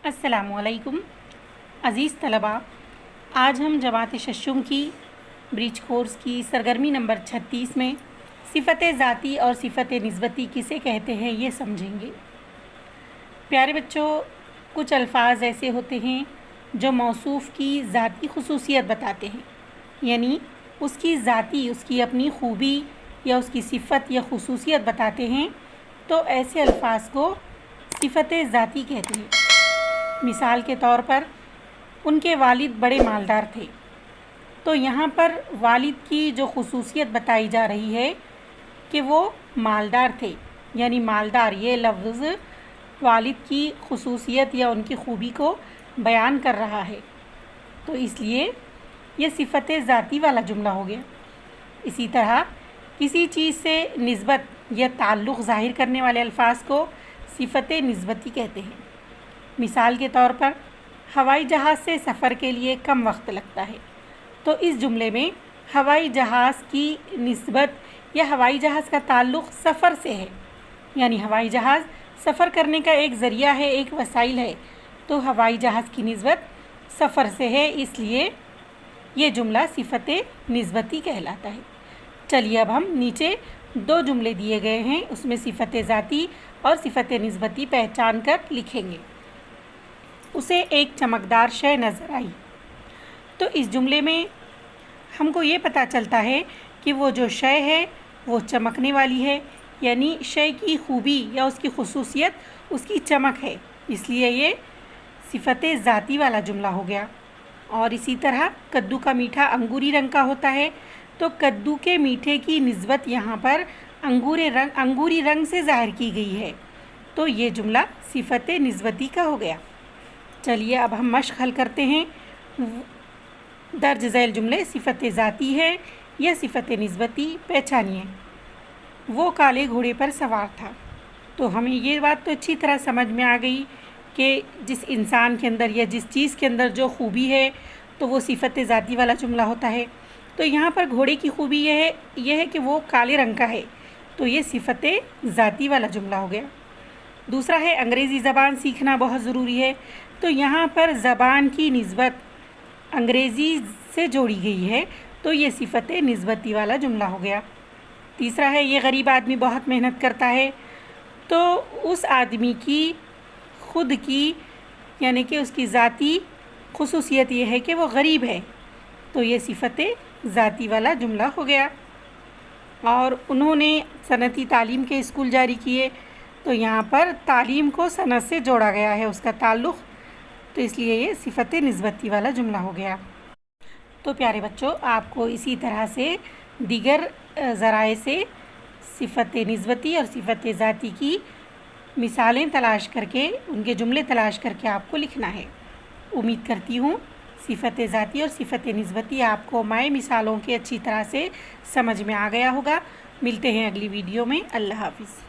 अस्सलामुअलैकुम अज़ीज़ तलबा, आज हम जमात शशुम की ब्रिज कोर्स की सरगर्मी नंबर 36 में सिफ़त ज़ाती और सिफ़त निस्बती किसे कहते हैं ये समझेंगे। प्यारे बच्चों, कुछ अल्फाज ऐसे होते हैं जो मौसूफ़ की ज़ाती खुसूसियत बताते हैं, यानी उसकी ज़ाती, उसकी अपनी खूबी या उसकी सिफ़त या खुसूसियत बताते हैं, तो ऐसे अल्फाज को सिफ़त ज़ाती कहते हैं। मिसाल के तौर पर उनके वालिद बड़े मालदार थे, तो यहाँ पर वालिद की जो खुसूसियत बताई जा रही है कि वो मालदार थे, यानी मालदार ये लफ्ज़ वालिद की खुसूसियत या उनकी खूबी को बयान कर रहा है, तो इसलिए ये सिफ़त ज़ाती वाला जुमला हो गया। इसी तरह किसी चीज़ से निस्बत या ताल्लुक़ ज़ाहिर करने वाले अल्फाज को सिफ़त निस्बती कहते हैं। मिसाल के तौर पर हवाई जहाज़ से सफ़र के लिए कम वक्त लगता है, तो इस जुमले में हवाई जहाज़ की निस्बत या हवाई जहाज़ का ताल्लुक़ सफ़र से है, यानी हवाई जहाज़ सफ़र करने का एक ज़रिया है, एक वसाइल है, तो हवाई जहाज़ की निस्बत सफ़र से है, इसलिए ये जुमला सिफ़त निस्बती कहलाता है। चलिए अब हम नीचे दो जुमले दिए गए हैं, उसमें सिफ़त ज़ाती और सिफ़त निस्बती पहचान कर लिखेंगे। उसे एक चमकदार शय नज़र आई, तो इस जुमले में हमको ये पता चलता है कि वो जो शय है वो चमकने वाली है, यानी शय की खूबी या उसकी खुसूसियत उसकी चमक है, इसलिए ये सिफ़त ज़ाती वाला जुमला हो गया। और इसी तरह कद्दू का मीठा अंगूरी रंग का होता है, तो कद्दू के मीठे की निस्बत यहाँ पर अंगूरी रंग से ज़ाहिर की गई है, तो ये जुमला सिफ़त निस्बती का हो गया। चलिए अब हम मश्क हल करते हैं। दर्ज झैल जुमले सिफ़त ज़ाती है या सिफ़त निस्बती पहचानिए। वो काले घोड़े पर सवार था, तो हमें ये बात तो अच्छी तरह समझ में आ गई कि जिस इंसान के अंदर या जिस चीज़ के अंदर जो खूबी है तो वो सिफ़त ज़ाती वाला जुमला होता है। तो यहाँ पर घोड़े की खूबी यह है कि वो काले रंग का है, तो ये सिफ़त ज़ाती वाला जुमला हो गया। दूसरा है अंग्रेज़ी ज़बान सीखना बहुत ज़रूरी है, तो यहाँ पर ज़बान की निस्बत अंग्रेज़ी से जोड़ी गई है, तो ये सिफ़त निस्बती वाला जुमला हो गया। तीसरा है ये गरीब आदमी बहुत मेहनत करता है, तो उस आदमी की खुद की यानी कि उसकी ज़ाती खुसूसियत ये है कि वो गरीब है, तो ये सिफ़त ज़ाती वाला जुमला हो गया। और उन्होंने सनती तालीम के स्कूल जारी किए, तो यहाँ पर तालीम को सनत से जोड़ा गया है उसका ताल्लुक़, तो इसलिए ये सिफ़त निस्बती वाला जुमला हो गया। तो प्यारे बच्चों, आपको इसी तरह से दीगर ज़राए से सिफ़त निस्बती और सिफ़त ज़ाती की मिसालें तलाश करके, उनके जुमले तलाश करके आपको लिखना है। उम्मीद करती हूँ सिफ़त ज़ाती और सिफ़त निस्बती आपको मैं मिसालों के अच्छी तरह से समझ में आ गया होगा। मिलते हैं अगली वीडियो में। अल्लाह हाफ़िज़।